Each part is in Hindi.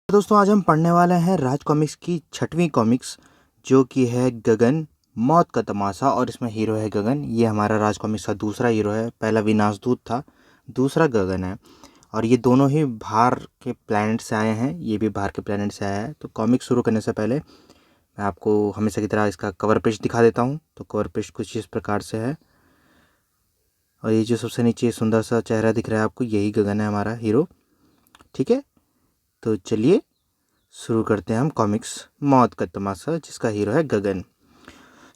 तो दोस्तों आज हम पढ़ने वाले हैं राज कॉमिक्स की छठवीं कॉमिक्स जो कि है गगन मौत का तमाशा। और इसमें हीरो है गगन। ये हमारा राज कॉमिक्स का दूसरा हीरो है। पहला विनाश दूत था, दूसरा गगन है। और ये दोनों ही बाहर के प्लैनेट से आए हैं। ये भी बाहर के प्लैनेट से आया है। तो कॉमिक्स शुरू करने से पहले मैं आपको हमेशा की तरह इसका कवर पेज दिखा देता हूँ। तो कवर पेज कुछ इस प्रकार से है। और ये जो सबसे नीचे सुंदर सा चेहरा दिख रहा है आपको, यही गगन है हमारा हीरो। ठीक है, तो चलिए शुरू करते हैं हम कॉमिक्स मौत का तमाशा, जिसका हीरो है गगन।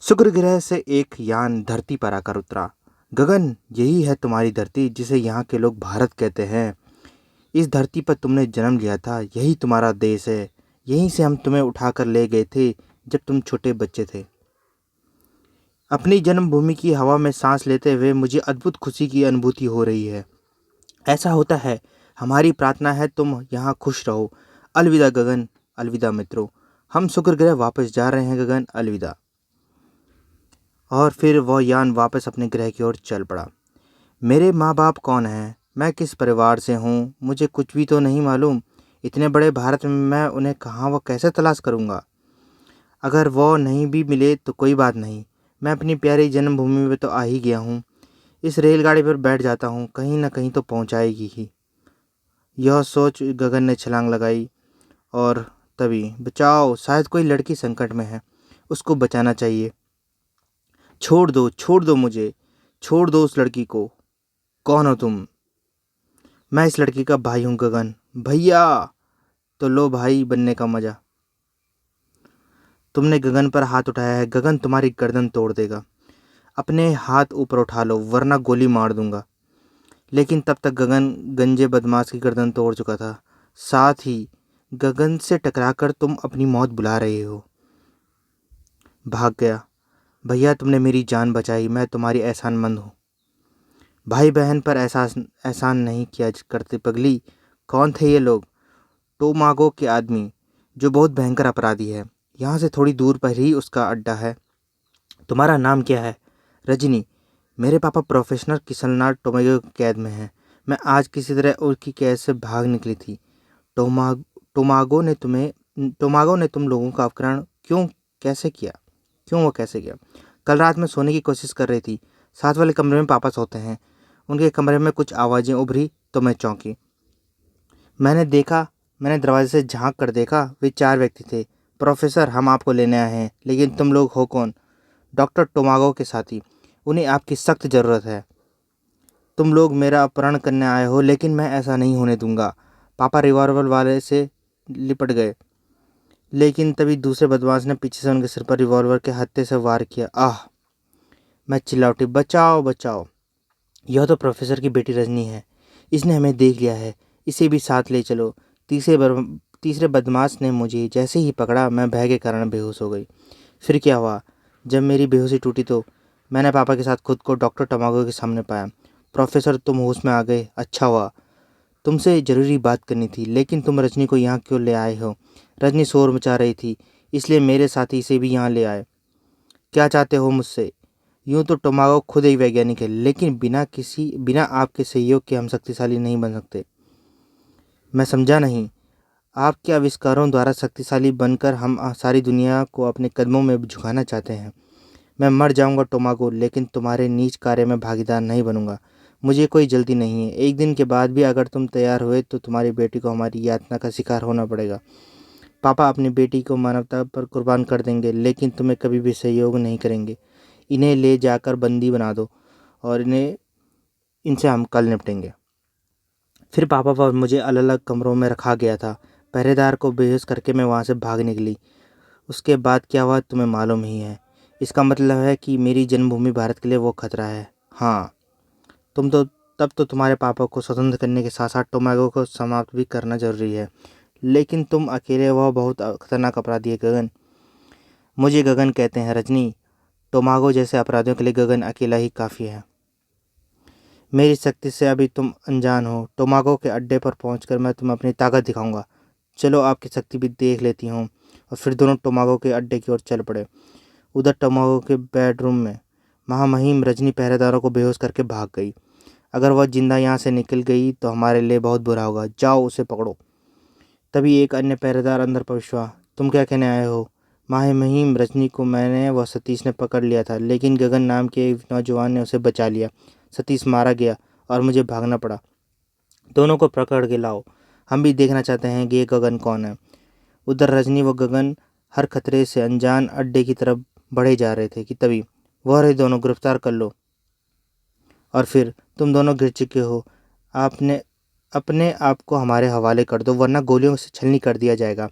शुक्र ग्रह से एक यान धरती पर आकर उतरा। गगन, यही है तुम्हारी धरती जिसे यहाँ के लोग भारत कहते हैं। इस धरती पर तुमने जन्म लिया था, यही तुम्हारा देश है। यहीं से हम तुम्हें उठाकर ले गए थे जब तुम छोटे बच्चे थे। अपनी जन्मभूमि की हवा में सांस लेते हुए मुझे अद्भुत खुशी की अनुभूति हो रही है। ऐसा होता है, हमारी प्रार्थना है तुम यहाँ खुश रहो। अलविदा गगन, अलविदा मित्रों। हम शुक्र ग्रह वापस जा रहे हैं गगन, अलविदा। और फिर वह यान वापस अपने ग्रह की ओर चल पड़ा। मेरे माँ बाप कौन हैं, मैं किस परिवार से हूँ, मुझे कुछ भी तो नहीं मालूम। इतने बड़े भारत में मैं उन्हें कहाँ व कैसे तलाश करूँगा। अगर वो नहीं भी मिले तो कोई बात नहीं, मैं अपनी प्यारी जन्मभूमि में तो आ ही गया हूँ। इस रेलगाड़ी पर बैठ जाता हूँ, कहीं ना कहीं तो पहुँचाएगी ही। यह सोच गगन ने छलांग लगाई। और तभी बचाओ, शायद कोई लड़की संकट में है, उसको बचाना चाहिए। छोड़ दो मुझे, छोड़ दो उस लड़की को। कौन हो तुम? मैं इस लड़की का भाई हूँ गगन। भैया! तो लो भाई बनने का मजा। तुमने गगन पर हाथ उठाया है, गगन तुम्हारी गर्दन तोड़ देगा। अपने हाथ ऊपर उठा लो वरना गोली मार दूंगा। लेकिन तब तक गगन गंजे बदमाश की गर्दन तोड़ चुका था। साथ ही गगन से टकराकर तुम अपनी मौत बुला रहे हो। भाग गया। भैया, तुमने मेरी जान बचाई, मैं तुम्हारी एहसानमंद हूँ। भाई बहन पर एहसान नहीं किया करते पगली। कौन थे ये लोग? टोमागो के आदमी, जो बहुत भयंकर अपराधी है। यहाँ से थोड़ी दूर पर ही उसका अड्डा है। तुम्हारा नाम क्या है? रजनी। मेरे पापा प्रोफेसर किशननाथ टोमागो की कैद में हैं। मैं आज किसी तरह उनकी कैद से भाग निकली थी। टोमा टोमागो ने तुम लोगों का अपहरण कैसे किया? क्यों वो कैसे किया? कल रात में सोने की कोशिश कर रही थी। साथ वाले कमरे में पापा सोते हैं। उनके कमरे में कुछ आवाज़ें उभरी तो मैं चौंकी। मैंने दरवाजे से झांक कर देखा, वे 4 व्यक्ति थे। प्रोफेसर, हम आपको लेने आए हैं। लेकिन तुम लोग हो कौन? डॉक्टर टोमागो के साथी। उन्हें आपकी सख्त ज़रूरत है। तुम लोग मेरा अपहरण करने आए हो, लेकिन मैं ऐसा नहीं होने दूंगा। पापा रिवॉल्वर वाले से लिपट गए, लेकिन तभी दूसरे बदमाश ने पीछे से उनके सिर पर रिवॉल्वर के हत्थे से वार किया। आह! मैं चिल्ला उठी, बचाओ बचाओ! यह तो प्रोफेसर की बेटी रजनी है। इसने हमें देख लिया है, इसे भी साथ ले चलो। तीसरे बदमाश ने मुझे जैसे ही पकड़ा, मैं भय के कारण बेहोश हो गई। फिर क्या हुआ? जब मेरी बेहोशी टूटी तो मैंने पापा के साथ खुद को डॉक्टर टमागो के सामने पाया। प्रोफेसर, तुम होश में आ गए, अच्छा हुआ। तुमसे ज़रूरी बात करनी थी। लेकिन तुम रजनी को यहाँ क्यों ले आए हो? रजनी शोर मचा रही थी, इसलिए मेरे साथी इसे भी यहाँ ले आए। क्या चाहते हो मुझसे? यूँ तो टोमागो खुद एक वैज्ञानिक है, लेकिन बिना आपके सहयोग के हम शक्तिशाली नहीं बन सकते। मैं समझा नहीं। आपके आविष्कारों द्वारा शक्तिशाली बनकर हम सारी दुनिया को अपने कदमों में झुकाना चाहते हैं। मैं मर जाऊंगा टोमागो, लेकिन तुम्हारे नीच कार्य में भागीदार नहीं बनूंगा। मुझे कोई जल्दी नहीं है। एक दिन के बाद भी अगर तुम तैयार हुए तो तुम्हारी बेटी को हमारी यातना का शिकार होना पड़ेगा। पापा अपनी बेटी को मानवता पर कुर्बान कर देंगे, लेकिन तुम्हें कभी भी सहयोग नहीं करेंगे। इन्हें ले जाकर बंदी बना दो और इनसे हम कल निपटेंगे। फिर पापा पर मुझे अलग अलग कमरों में रखा गया था। पहरेदार को बेहोश करके मैं वहाँ से भाग निकली। उसके बाद क्या हुआ तुम्हें मालूम ही है। इसका मतलब है कि मेरी जन्मभूमि भारत के लिए वो खतरा है। हाँ, तब तो तुम्हारे पापा को स्वतंत्र करने के साथ साथ टोमागो को समाप्त भी करना जरूरी है। लेकिन तुम अकेले वह बहुत खतरनाक अपराधी है गगन। मुझे गगन कहते हैं रजनी। टोमागो जैसे अपराधियों के लिए गगन अकेला ही काफ़ी है। मेरी शक्ति से अभी तुम अनजान हो। टोमागो के अड्डे पर पहुंचकर मैं तुम्हें अपनी ताकत दिखाऊंगा। चलो आपकी शक्ति भी देख लेती हूँ। और फिर दोनों टोमागो के अड्डे की ओर चल पड़े। उधर टोमागो के बेडरूम में महामहिम रजनी पहरेदारों को बेहोश करके भाग गई। अगर वह जिंदा यहाँ से निकल गई तो हमारे लिए बहुत बुरा होगा। जाओ उसे पकड़ो। तभी एक अन्य पहरेदार अंदर प्रवेश हुआ। तुम क्या कहने आए हो? माहे महिम रजनी को मैंने व सतीश ने पकड़ लिया था, लेकिन गगन नाम के एक नौजवान ने उसे बचा लिया। सतीश मारा गया और मुझे भागना पड़ा। दोनों को पकड़ के लाओ, हम भी देखना चाहते हैं कि ये गगन कौन है। उधर रजनी व गगन हर खतरे से अनजान अड्डे की तरफ बढ़े जा रहे थे कि तभी वह रहे, दोनों गिरफ्तार कर लो। और फिर तुम दोनों गिर चुके हो। आपने अपने आप को हमारे हवाले कर दो, वरना गोलियों से छलनी कर दिया जाएगा।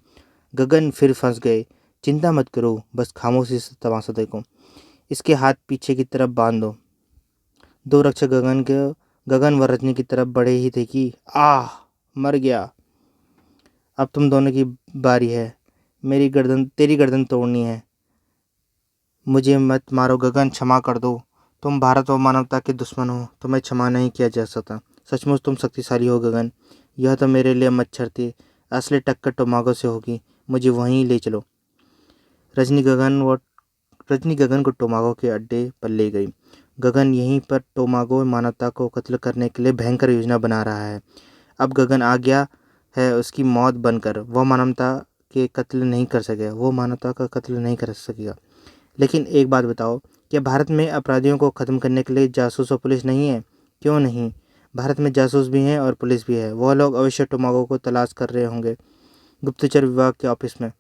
गगन फिर फंस गए। चिंता मत करो, बस खामोशी से तमाशा देखो। इसके हाथ पीछे की तरफ बांध दो। दो रक्षक गगन व रजनी की तरफ बढ़े ही थे कि आह, मर गया। अब तुम दोनों की बारी है। तेरी गर्दन तोड़नी है। मुझे मत मारो गगन, क्षमा कर दो। तुम भारत और मानवता के दुश्मन हो, तुम्हें क्षमा नहीं किया जा सकता। सचमुच तुम शक्तिशाली हो गगन। यह तो मेरे लिए मच्छर थी, असली टक्कर टोमागो से होगी। मुझे वहीं ले चलो। रजनी गगन को टोमागो के अड्डे पर ले गई। गगन यहीं पर टोमागो मानवता को कत्ल करने के लिए भयंकर योजना बना रहा है। अब गगन आ गया है उसकी मौत बनकर। वह मानवता का कत्ल नहीं कर सकेगा। लेकिन एक बात बताओ, क्या भारत में अपराधियों को ख़त्म करने के लिए जासूस और पुलिस नहीं है? क्यों नहीं? भारत में जासूस भी हैं और पुलिस भी है। वह लोग अवश्य टोमागो को तलाश कर रहे होंगे गुप्तचर विभाग के ऑफिस में।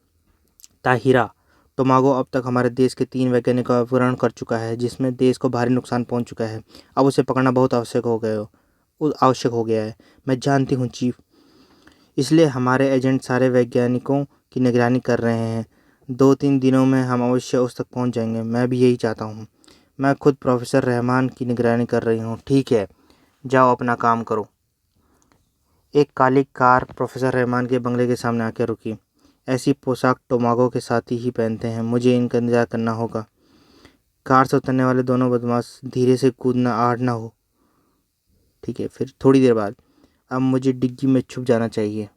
ताहिरा, टोमागो अब तक हमारे देश के 3 वैज्ञानिकों का अपहरण कर चुका है, जिसमें देश को भारी नुकसान पहुंच चुका है। अब उसे पकड़ना बहुत आवश्यक हो गया है। मैं जानती हूँ चीफ, इसलिए हमारे एजेंट सारे वैज्ञानिकों की निगरानी कर रहे हैं। 2-3 दिनों में हम अवश्य उस तक पहुंच जाएंगे। मैं भी यही चाहता हूं। मैं खुद प्रोफेसर रहमान की निगरानी कर रही हूं। ठीक है, जाओ अपना काम करो। एक काली कार प्रोफेसर रहमान के बंगले के सामने आकर रुकी। ऐसी पोशाक टोमागो के साथी ही पहनते हैं, मुझे इनका इंतजार करना होगा। कार से उतरने वाले दोनों बदमाश धीरे से कूदना आड़ ना हो। ठीक है, फिर थोड़ी देर बाद अब मुझे डिग्गी में छुप जाना चाहिए।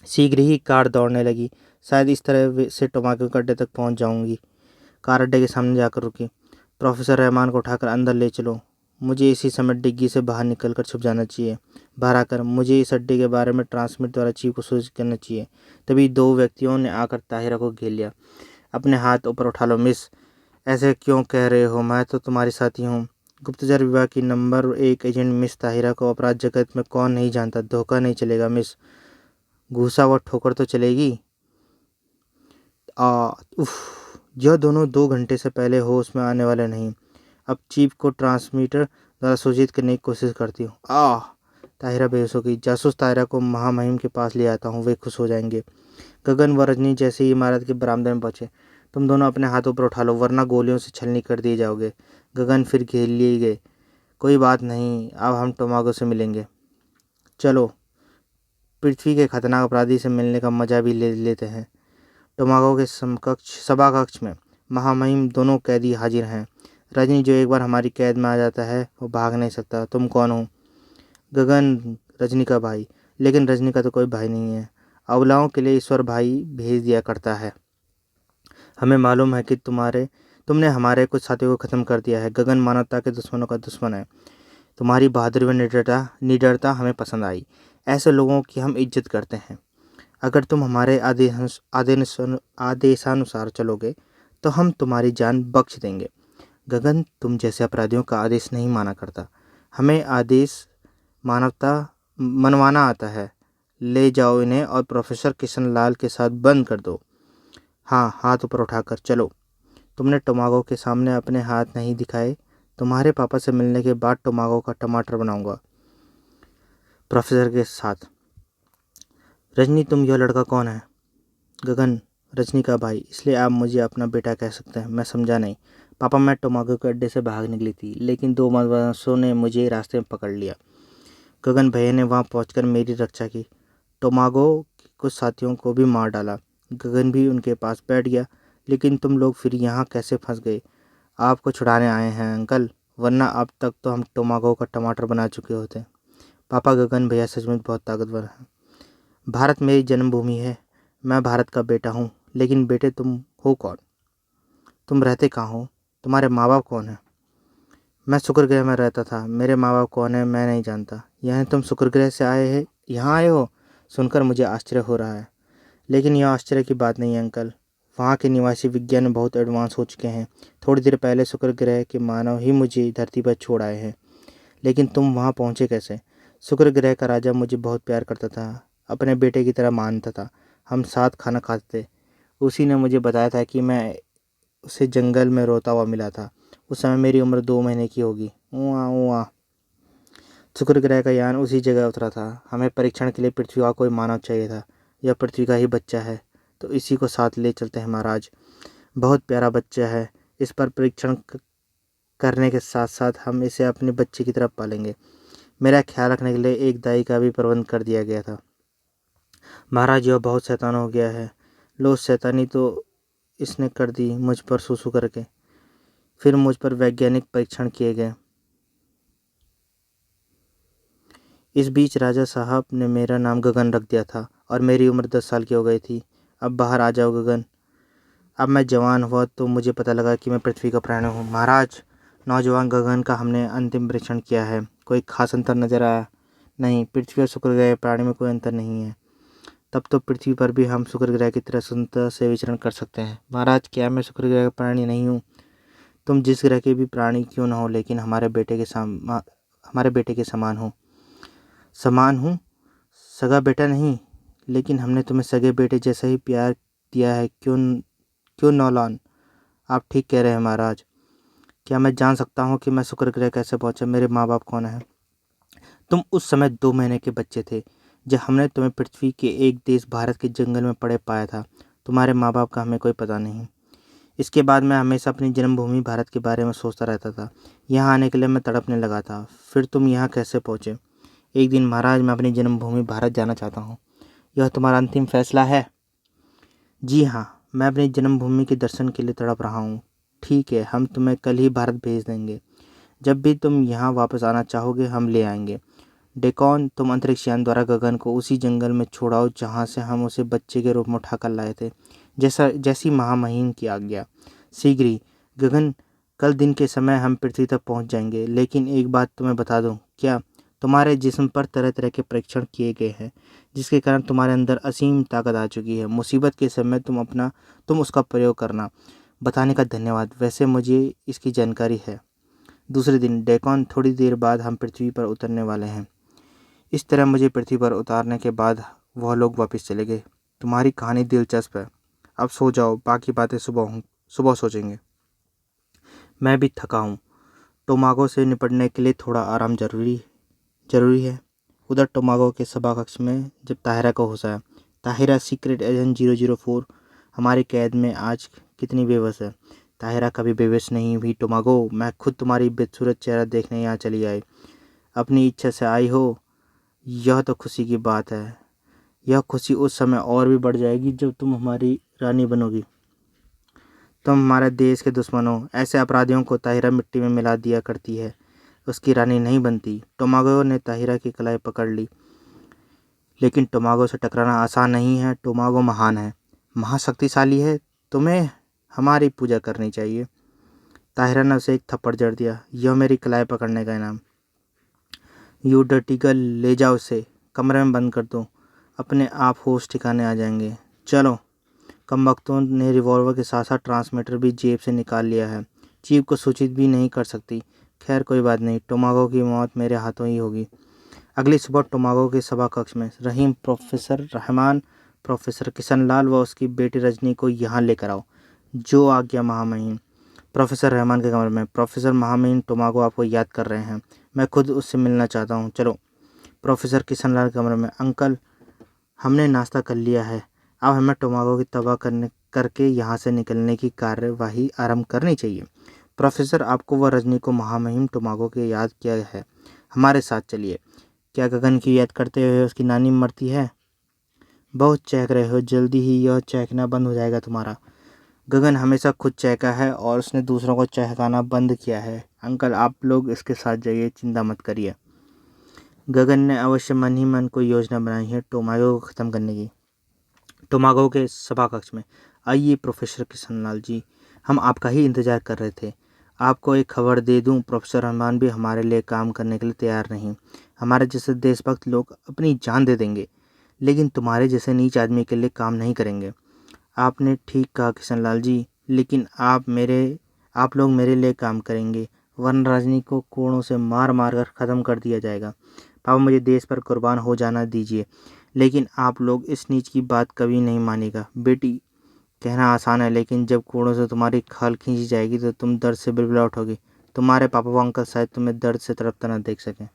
शीघ्र ही कार दौड़ने लगी। शायद इस तरह से टोमागो के अड्डे तक पहुंच जाऊंगी। कार अड्डे के सामने जाकर रुकी। प्रोफेसर रहमान को उठाकर अंदर ले चलो। मुझे इसी समय डिग्गी से बाहर निकलकर छुप जाना चाहिए। बाहर आकर मुझे इस अड्डे के बारे में ट्रांसमिट द्वारा चीफ को सूचित करना चाहिए। तभी 2 व्यक्तियों ने आकर ताहिरा को घेर लिया। अपने हाथ ऊपर उठा लो मिस। ऐसे क्यों कह रहे हो? मैं तो तुम्हारी साथी हूँ। गुप्तचर विभाग की नंबर 1 एजेंट मिस ताहिरा को अपराध जगत में कौन नहीं जानता। धोखा नहीं चलेगा मिस, घूसा व ठोकर तो चलेगी। उफ, यह दोनों 2 घंटे से पहले होश में आने वाले नहीं। अब चीफ को ट्रांसमीटर द्वारा सूचित करने की कोशिश करती हूँ। ताहिरा बेहोश हो गई। जासूस ताहिरा को महामहिम के पास ले आता हूँ, वे खुश हो जाएंगे। गगन व रजनी जैसे ही इमारत के बरामदे में पहुंचे। तुम दोनों अपने हाथों पर उठा लो, वरना गोलियों से छलनी कर दिए जाओगे। गगन फिर घेर लिए गए। कोई बात नहीं, अब हम टोमागो से मिलेंगे। चलो, पृथ्वी के खतरनाक अपराधी से मिलने का मजा भी ले लेते हैं। टोमागो के सभा कक्ष में महामहिम दोनों कैदी हाजिर हैं। रजनी, जो एक बार हमारी कैद में आ जाता है वो भाग नहीं सकता। तुम कौन हो? गगन, रजनी का भाई। लेकिन रजनी का तो कोई भाई नहीं है। अबलाओं के लिए ईश्वर भाई भेज दिया करता है। हमें मालूम है कि तुमने हमारे कुछ साथियों को ख़त्म कर दिया है। गगन मानवता के दुश्मनों का दुश्मन है। तुम्हारी बहादुरी व निडरता हमें पसंद आई। ऐसे लोगों की हम इज्जत करते हैं। अगर तुम हमारे आदेशानुसार चलोगे तो हम तुम्हारी जान बख्श देंगे। गगन तुम जैसे अपराधियों का आदेश नहीं माना करता। हमें आदेश मानवता मनवाना आता है। ले जाओ इन्हें और प्रोफेसर किशन लाल के साथ बंद कर दो। हाँ, हाथ ऊपर उठाकर चलो। तुमने टोमागो के सामने अपने हाथ नहीं दिखाए। तुम्हारे पापा से मिलने के बाद टोमागो का टमाटर बनाऊंगा प्रोफेसर के साथ। रजनी, तुम यह लड़का कौन है? गगन, रजनी का भाई, इसलिए आप मुझे अपना बेटा कह सकते हैं। मैं समझा नहीं। पापा, मैं टोमागो के अड्डे से भाग निकली थी, लेकिन 2 बदमाशों ने मुझे रास्ते में पकड़ लिया। गगन भैया ने वहां पहुंचकर मेरी रक्षा की। टोमागो के कुछ साथियों को भी मार डाला। गगन भी उनके पास बैठ गया। लेकिन तुम लोग फिर यहाँ कैसे फंस गए? आपको छुड़ाने आए हैं अंकल, वरना अब तक तो हम टोमागो का टमाटर बना चुके होते। पापा, गगन भैया सचमुच बहुत ताकतवर हैं। भारत मेरी जन्मभूमि है। मैं भारत का बेटा हूँ। लेकिन बेटे, तुम हो कौन? तुम रहते कहाँ हो? तुम्हारे माँ बाप कौन हैं? मैं शुक्रग्रह में रहता था। मेरे माँ बाप कौन है मैं नहीं जानता। यानी तुम शुक्रग्रह से यहाँ आए हो? सुनकर मुझे आश्चर्य हो रहा है। लेकिन यह आश्चर्य की बात नहीं है अंकल। वहाँ के निवासी विज्ञान में बहुत एडवांस हो चुके हैं। थोड़ी देर पहले शुक्र ग्रह के मानव ही मुझे धरती पर छोड़ आए हैं। लेकिन तुम वहाँ पहुँचे कैसे? शुक्र ग्रह का राजा मुझे बहुत प्यार करता था, अपने बेटे की तरह मानता था। हम साथ खाना खाते थे। उसी ने मुझे बताया था कि मैं उसे जंगल में रोता हुआ मिला था। उस समय मेरी उम्र 2 महीने की होगी। ऊआ ऊआ। शुक्र ग्रह का यान उसी जगह उतरा था। हमें परीक्षण के लिए पृथ्वी का कोई मानव चाहिए था। यह पृथ्वी का ही बच्चा है, तो इसी को साथ ले चलते हैं महाराज। बहुत प्यारा बच्चा है। इस पर परीक्षण करने के साथ साथ हम इसे अपने बच्चे की तरफ पालेंगे। मेरा ख्याल रखने के लिए एक दाई का भी प्रबंध कर दिया गया था। महाराज यह बहुत शैतान हो गया है। लो, शैतानी तो इसने कर दी मुझ पर सूसू करके। फिर मुझ पर वैज्ञानिक परीक्षण किए गए। इस बीच राजा साहब ने मेरा नाम गगन रख दिया था और मेरी उम्र 10 साल की हो गई थी। अब बाहर आ जाओ गगन। अब मैं जवान हुआ तो मुझे पता लगा कि मैं पृथ्वी का प्राणी हूँ। महाराज, नौजवान गगन का हमने अंतिम परीक्षण किया है। कोई खास अंतर नजर आया नहीं। पृथ्वी और शुक्र ग्रह प्राणी में कोई अंतर नहीं है। तब तो पृथ्वी पर भी हम शुक्र ग्रह की तरह स्वतंत्रता से विचरण कर सकते हैं। महाराज, क्या मैं शुक्र ग्रह का प्राणी नहीं हूँ? तुम जिस ग्रह के भी प्राणी क्यों न हो, लेकिन हमारे बेटे के समान हो। समान हूँ? सगा बेटा नहीं, लेकिन हमने तुम्हें सगे बेटे जैसा ही प्यार दिया है। क्यों क्यों नौलान? आप ठीक कह रहे हैं महाराज। क्या मैं जान सकता हूँ कि मैं शुक्र ग्रह कैसे पहुँचा? मेरे माँ बाप कौन है? तुम उस समय 2 महीने के बच्चे थे जब हमने तुम्हें पृथ्वी के एक देश भारत के जंगल में पड़े पाया था। तुम्हारे माँ बाप का हमें कोई पता नहीं। इसके बाद मैं हमेशा अपनी जन्मभूमि भारत के बारे में सोचता रहता था। यहाँ आने के लिए मैं तड़पने लगा था। फिर तुम यहाँ कैसे पहुँचे? एक दिन महाराज, मैं अपनी जन्मभूमि भारत जाना चाहता हूँ। यह तुम्हारा अंतिम फैसला है? जी हाँ, मैं अपनी जन्मभूमि के दर्शन के लिए तड़प रहा हूँ। ठीक है, हम तुम्हें कल ही भारत भेज देंगे। जब भी तुम यहाँ वापस आना चाहोगे हम ले आएंगे। डेकॉन, तुम अंतरिक्ष यान द्वारा गगन को उसी जंगल में छोड़ाओ जहाँ से हम उसे बच्चे के रूप में उठाकर लाए थे, जैसी महामहिम की आज्ञा। शीघ्र ही गगन, कल दिन के समय हम पृथ्वी तक पहुँच जाएंगे। लेकिन एक बात तुम्हें बता दूँ क्या? तुम्हारे जिस्म पर तरह तरह के परीक्षण किए गए हैं, जिसके कारण तुम्हारे अंदर असीम ताकत आ चुकी है। मुसीबत के समय तुम उसका प्रयोग करना। बताने का धन्यवाद। वैसे मुझे इसकी जानकारी है। दूसरे दिन, डेकॉन, थोड़ी देर बाद हम पृथ्वी पर उतरने वाले हैं। इस तरह मुझे पृथ्वी पर उतारने के बाद वह लोग वापस चले गए। तुम्हारी कहानी दिलचस्प है। अब सो जाओ, बाकी बातें सुबह सोचेंगे। मैं भी थका हूँ। टोमागो से निपटने के लिए थोड़ा आराम जरूरी है। उधर टोमागो के सभा कक्ष में जब ताहिरा को होश आया। ताहिरा, सीक्रेट एजेंट 004 हमारी कैद में आज कितनी बेबस है। ताहिरा कभी बेबस नहीं हुई टोमागो। मैं खुद तुम्हारी बदसूरत चेहरा देखने यहाँ चली आई। अपनी इच्छा से आई हो, यह तो खुशी की बात है। यह खुशी उस समय और भी बढ़ जाएगी जब तुम हमारी रानी बनोगी। तुम हमारे देश के दुश्मन हो। ऐसे अपराधियों को ताहिरा मिट्टी में मिला दिया करती है, उसकी रानी नहीं बनती। टोमागो ने ताहिरा की कलाई पकड़ ली। लेकिन टोमागो से टकराना आसान नहीं है। टोमागो महान है, महाशक्तिशाली है। तुम्हें हमारी पूजा करनी चाहिए। ताहिरा ने उसे एक थप्पड़ जड़ दिया। यह मेरी कलाई पकड़ने का इनाम। यू डर्टी गर्ल, ले जाओ उसे, कमरे में बंद कर दो। अपने आप होश ठिकाने आ जाएंगे। चलो। कमबख्तों ने रिवॉल्वर के साथ साथ ट्रांसमीटर भी जेब से निकाल लिया है। चीफ को सूचित भी नहीं कर सकती। खैर कोई बात नहीं, टोमागो की मौत मेरे हाथों ही होगी। अगली सुबह टोमागो के सभा कक्ष में रहीम, प्रोफेसर रहमान, प्रोफेसर किशनलाल व उसकी बेटी रजनी को यहाँ लेकर आओ। जो आज्ञा महामहिम। प्रोफेसर रहमान के कमरे में। प्रोफेसर महामहिम, टोमागो आपको याद कर रहे हैं। मैं खुद उससे मिलना चाहता हूँ। चलो। प्रोफेसर किशनलाल के कमरे में। अंकल, हमने नाश्ता कर लिया है। अब हमें टोमागो की तबाह करके यहाँ से निकलने की कार्यवाही आरंभ करनी चाहिए। प्रोफेसर, आपको व रजनी को महामहिम टोमागो के याद किया है। हमारे साथ चलिए। क्या गगन की याद करते हुए उसकी नानी मरती है? बहुत चहक रहे हो। जल्दी ही यह चहकना बंद हो जाएगा तुम्हारा। गगन हमेशा खुद चहका है और उसने दूसरों को चहकाना बंद किया है। अंकल, आप लोग इसके साथ जाइए, चिंता मत करिए। गगन ने अवश्य मन ही मन कोई योजना बनाई है टोमागो को ख़त्म करने की। टोमागो के सभा कक्ष में। आइए प्रोफेसर किशनलाल जी, हम आपका ही इंतज़ार कर रहे थे। आपको एक खबर दे दूं, प्रोफेसर रहमान भी हमारे लिए काम करने के लिए तैयार नहीं। हमारे जैसे देशभक्त लोग अपनी जान दे देंगे, लेकिन तुम्हारे जैसे नीच आदमी के लिए काम नहीं करेंगे। आपने ठीक कहा किशनलाल जी, लेकिन आप लोग मेरे लिए काम करेंगे, वरना रजनी को कोड़ों से मार मार कर ख़त्म कर दिया जाएगा। पापा मुझे देश पर कुर्बान हो जाना दीजिए, लेकिन आप लोग इस नीच की बात कभी नहीं मानेगा। बेटी, कहना आसान है, लेकिन जब कोड़ों से तुम्हारी खाल खींची जाएगी तो तुम दर्द से बिलबिला उठोगी। तुम्हारे पापा व अंकल शायद तुम्हें दर्द से तड़पता न देख सकें।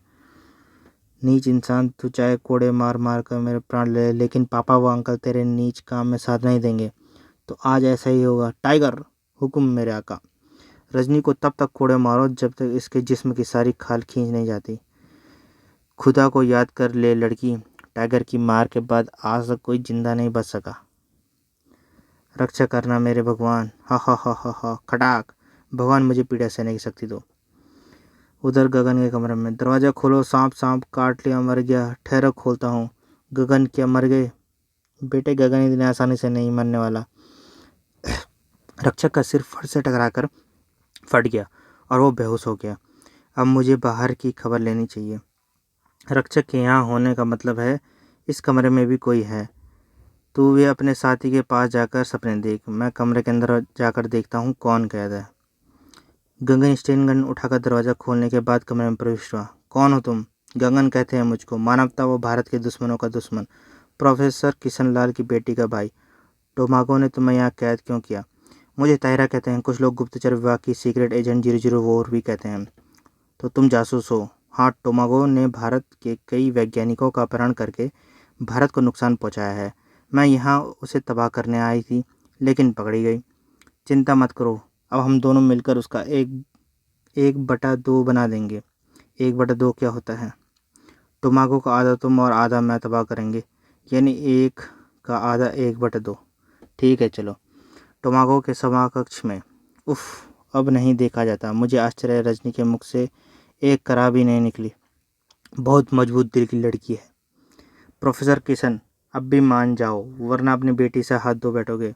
नीच इंसान, तू चाहे कोड़े मार मार कर मेरे प्राण ले, लेकिन पापा व अंकल तेरे नीच काम में साथ नहीं देंगे। तो आज ऐसा ही होगा। टाइगर, हुक्म मेरे आका। रजनी को तब तक कोड़े मारो जब तक इसके जिस्म की सारी खाल खींच नहीं जाती। खुदा को याद कर ले लड़की, टाइगर की मार के बाद आज तक कोई जिंदा नहीं बच सका। रक्षा करना मेरे भगवान। हा हा हा हा हा। खटाक। भगवान मुझे पीड़ा सहने की शक्ति दो। उधर गगन के कमरे में, दरवाज़ा खोलो, सांप सांप काट लिया, मर गया। ठहरो, खोलता हूँ। गगन, क्या मर गए? बेटे, गगन इतने आसानी से नहीं मरने वाला। रक्षक का सिर फट से टकराकर फट गया और वो बेहोश हो गया। अब मुझे बाहर की खबर लेनी चाहिए। रक्षक के यहाँ होने का मतलब है इस कमरे में भी कोई है। तू भी अपने साथी के पास जाकर सपने देख, मैं कमरे के अंदर जाकर देखता हूँ कौन कैद है। गगन स्टेन गन उठाकर दरवाज़ा खोलने के बाद कमरे में प्रवेश हुआ। कौन हो तुम? गगन कहते हैं मुझको, मानवता व भारत के दुश्मनों का दुश्मन, प्रोफेसर किशनलाल की बेटी का भाई। टोमागो ने तुम्हें यहाँ कैद क्यों किया? मुझे ताहिरा कहते हैं, कुछ लोग गुप्तचर विभाग की सीक्रेट एजेंट 004 भी कहते हैं। तो तुम जासूस हो? हाँ, टोमागो ने भारत के कई वैज्ञानिकों का अपहरण करके भारत को नुकसान पहुँचाया है। मैं यहाँ उसे तबाह करने आई थी, लेकिन पकड़ी गई। चिंता मत करो, अब हम दोनों मिलकर उसका 1/2 बना देंगे। 1/2 क्या होता है? टोमागो का आधा तुम और आधा मैं तबाह करेंगे, यानी 1 का आधा 1/2। ठीक है, चलो। टोमागो के सभा कक्ष में। उफ, अब नहीं देखा जाता। मुझे आश्चर्य है, रजनी के मुख से एक करा भी नहीं निकली। बहुत मजबूत दिल की लड़की है। प्रोफेसर किशन, अब भी मान जाओ, वरना अपनी बेटी से हाथ धो बैठोगे।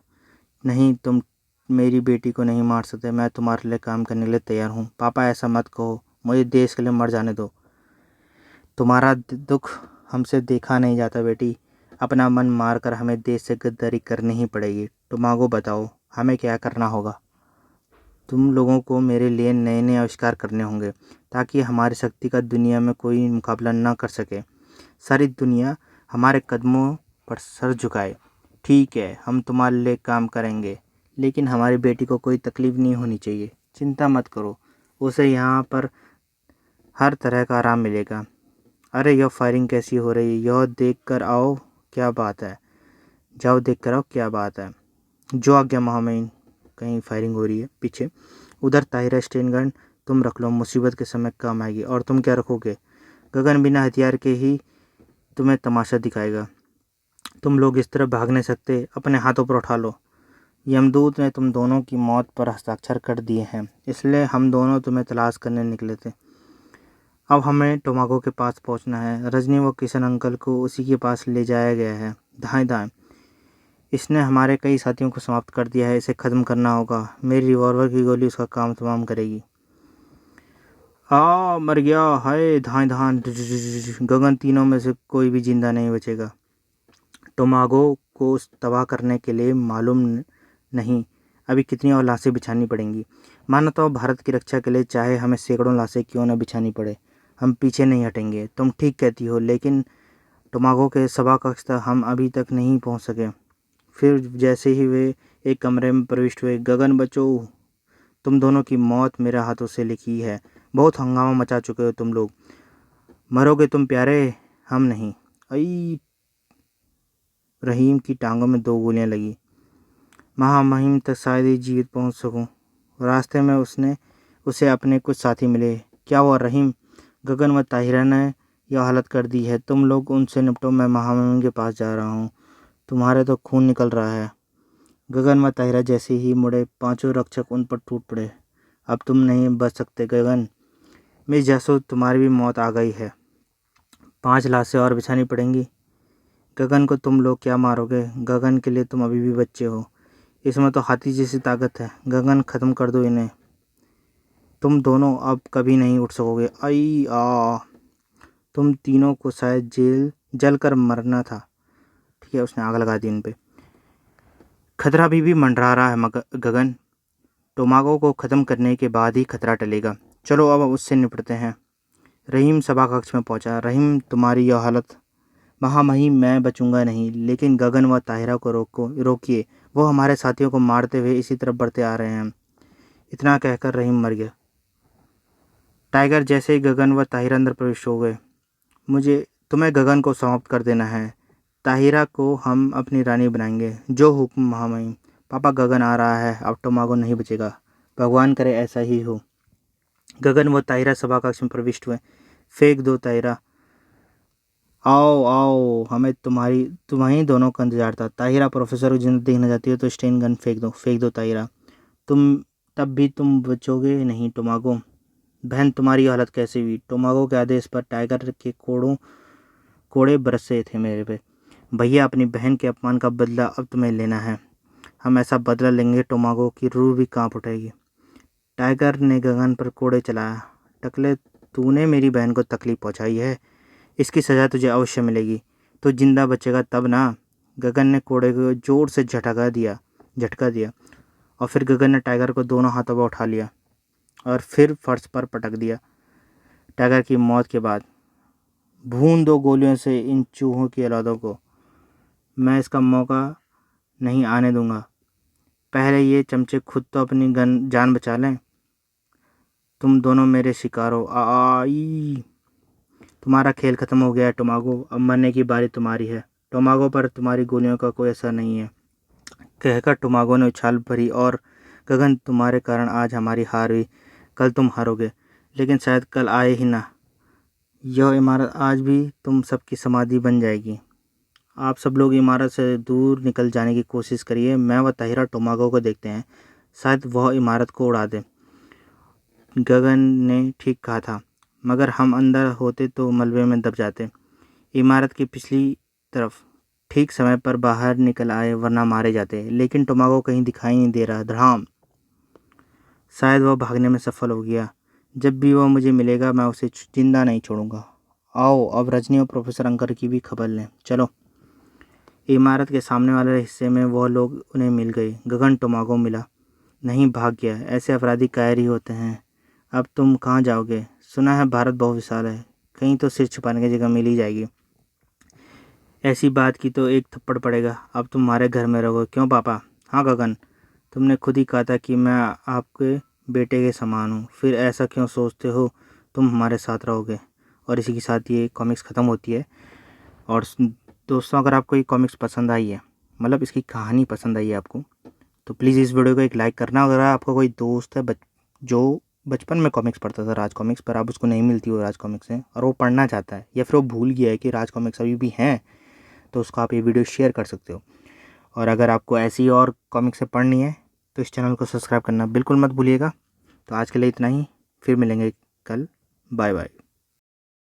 नहीं, तुम मेरी बेटी को नहीं मार सकते। मैं तुम्हारे लिए काम करने के लिए तैयार हूँ। पापा, ऐसा मत कहो, मुझे देश के लिए मर जाने दो। तुम्हारा दुख हमसे देखा नहीं जाता बेटी। अपना मन मार कर हमें देश से गद्दारी करनी ही पड़ेगी। टोमागो, बताओ हमें क्या करना होगा? तुम लोगों को मेरे लिए नए नए आविष्कार करने होंगे, ताकि हमारी शक्ति का दुनिया में कोई मुकाबला न कर सके। सारी दुनिया हमारे कदमों पर सर झुकाए। ठीक है, हम तुम्हारे लिए काम करेंगे, लेकिन हमारी बेटी को कोई तकलीफ़ नहीं होनी चाहिए। चिंता मत करो, उसे यहाँ पर हर तरह का आराम मिलेगा। अरे, यह फायरिंग कैसी हो रही है? यह देख कर आओ, क्या बात है। जाओ देख कर आओ, क्या बात है। जो आज्ञा महामहिम। कहीं फायरिंग हो रही है पीछे। उधर ताहिरा स्टेन गन तुम रख लो, मुसीबत के समय काम आएगी। और तुम क्या रखोगे? गगन बिना हथियार के ही तुम्हें तमाशा दिखाएगा। तुम लोग इस तरह भाग नहीं सकते, अपने हाथों पर उठा लो। यमदूत ने तुम दोनों की मौत पर हस्ताक्षर कर दिए हैं, इसलिए हम दोनों तुम्हें तलाश करने निकले थे। अब हमें टोमागो के पास पहुंचना है। रजनी व किशन अंकल को उसी के पास ले जाया गया है। दाएं दाएं। इसने हमारे कई साथियों को समाप्त कर दिया है, इसे ख़त्म करना होगा। मेरी रिवॉल्वर की गोली उसका काम तमाम करेगी। मर गया। हाय, धाएं धान। गगन, तीनों में से कोई भी जिंदा नहीं बचेगा। टोमागो को तबाह करने के लिए मालूम नहीं अभी कितनी और लाशें बिछानी पड़ेंगी। मानवता और भारत की रक्षा के लिए चाहे हमें सैकड़ों लाशें क्यों न बिछानी पड़े, हम पीछे नहीं हटेंगे। तुम ठीक कहती हो, लेकिन टोमागो के सभा कक्ष तक हम अभी तक नहीं पहुंच सके। फिर जैसे ही वे एक कमरे में प्रविष्ट हुए, गगन बचो, तुम दोनों की मौत मेरे हाथों से लिखी है। बहुत हंगामा मचा चुके हो तुम लोग। मरोगे तुम प्यारे, हम नहीं। आई, रहीम की टांगों में 2 गोलियां लगी। महामहिम तक शायद ही जीवित पहुंच सकूं। रास्ते में उसे अपने कुछ साथी मिले। क्या हुआ रहीम? गगन व ताहिरा ने यह हालत कर दी है, तुम लोग उनसे निपटो, मैं महामहिम के पास जा रहा हूँ। तुम्हारे तो खून निकल रहा है। गगन व ताहिरा जैसे ही मुड़े, पांचों रक्षक उन पर टूट पड़े। अब तुम नहीं बच सकते गगन। मिस जासू, तुम्हारी भी मौत आ गई है। 5 लाशें और बिछानी पड़ेंगी। गगन को तुम लोग क्या मारोगे? गगन के लिए तुम अभी भी बच्चे हो, इसमें तो हाथी जैसी ताकत है। गगन, ख़त्म कर दो इन्हें। तुम दोनों अब कभी नहीं उठ सकोगे। तुम तीनों को शायद जल कर मरना था। किया, उसने आग लगा दी उन पे। खतरा अभी भी मंडरा रहा है गगन, टोमागो को ख़त्म करने के बाद ही खतरा टलेगा। चलो अब उससे निपटते हैं। रहीम सभा कक्ष में पहुंचा। रहीम, तुम्हारी यह हालत, महामहिम मैं बचूंगा नहीं, लेकिन गगन व ताहिरा को रोकिए, वो हमारे साथियों को मारते हुए इसी तरफ बढ़ते आ रहे हैं। इतना कहकर रहीम मर गया। टाइगर जैसे ही गगन व ताहिरा अंदर प्रवेश हो गए, तुम्हें गगन को समाप्त कर देना है, ताहिरा को हम अपनी रानी बनाएंगे। जो हुक्म महामहिम। पापा, गगन आ रहा है, अब टोमागो नहीं बचेगा। भगवान करे ऐसा ही हो। गगन व ताहिरा सभा कक्ष में प्रविष्ट हुए। फेंक दो ताहिरा, आओ आओ, हमें तुम्हारी दोनों का इंतजार था। ताहिरा, प्रोफेसर को जिंदा देखना चाहती हो तो स्टेन गन फेंक दो ताहिरा। तब भी तुम बचोगे नहीं टोमागो। बहन, तुम्हारी हालत कैसी हुई? टोमागो के आदेश पर टाइगर के कोड़े बरसे थे मेरे पे। भैया, अपनी बहन के अपमान का बदला अब तुम्हें लेना है। हम ऐसा बदला लेंगे टोमागो की रूह भी कांप उठेगी। टाइगर ने गगन पर कोड़े चलाया। टकले, तूने मेरी बहन को तकलीफ पहुंचाई है, इसकी सज़ा तुझे अवश्य मिलेगी। तो जिंदा बचेगा तब ना। गगन ने कोड़े को जोर से झटका दिया और फिर गगन ने टाइगर को दोनों हाथों पर उठा लिया और फिर फर्श पर पटक दिया। टाइगर की मौत के बाद भून दो गोलियों से इन चूहों की औलादों को। मैं इसका मौका नहीं आने दूंगा। पहले ये चमचे खुद तो अपनी जान बचा लें। तुम दोनों मेरे शिकार हो। आई, तुम्हारा खेल खत्म हो गया है टोमागो, अब मरने की बारी तुम्हारी है। टोमागो पर तुम्हारी गोलियों का कोई असर नहीं है, कहकर टोमागो ने उछाल भरी। और गगन, तुम्हारे कारण आज हमारी हार हुई, कल तुम हारोगे, लेकिन शायद कल आए ही ना। यह इमारत आज भी तुम सबकी समाधि बन जाएगी। आप सब लोग इमारत से दूर निकल जाने की कोशिश करिए। मैं व ताहिरा टोमागो को देखते हैं, शायद वह इमारत को उड़ा दे। गगन ने ठीक कहा था, मगर हम अंदर होते तो मलबे में दब जाते। इमारत की पिछली तरफ ठीक समय पर बाहर निकल आए, वरना मारे जाते। लेकिन टोमागो कहीं दिखाई नहीं दे रहा। धड़ाम, शायद वह भागने में सफल हो गया। जब भी वह मुझे मिलेगा मैं उसे जिंदा नहीं छोड़ूंगा। आओ अब रजनी और प्रोफेसर अंकर की भी खबर लें। चलो। इमारत के सामने वाले हिस्से में वह लोग उन्हें मिल गए। गगन टोमागो मिला नहीं, भाग गया। ऐसे अपराधी कायर ही होते हैं। अब तुम कहाँ जाओगे? सुना है भारत बहुत विशाल है, कहीं तो सिर छुपाने की जगह मिल ही जाएगी। ऐसी बात की तो एक थप्पड़ पड़ेगा। अब तुम हमारे घर में रहोगे। क्यों पापा? हाँ गगन, तुमने खुद ही कहा था कि मैं आपके बेटे के समान हूँ, फिर ऐसा क्यों सोचते हो? तुम हमारे साथ रहोगे। और इसी के साथ ये कॉमिक्स ख़त्म होती है। और दोस्तों, अगर आपको ये कॉमिक्स पसंद आई है, मतलब इसकी कहानी पसंद आई है आपको, तो प्लीज़ इस वीडियो को एक लाइक करना। अगर आपका कोई दोस्त है जो बचपन में कॉमिक्स पढ़ता था राज कॉमिक्स, पर अब उसको नहीं मिलती वो राज कॉमिक्स है और वो पढ़ना चाहता है, या फिर वो भूल गया है कि राज कॉमिक्स अभी भी हैं, तो उसको आप ये वीडियो शेयर कर सकते हो। और अगर आपको ऐसी और कॉमिक्सें पढ़नी है तो इस चैनल को सब्सक्राइब करना बिल्कुल मत भूलिएगा। तो आज के लिए इतना ही, फिर मिलेंगे कल। Bye bye.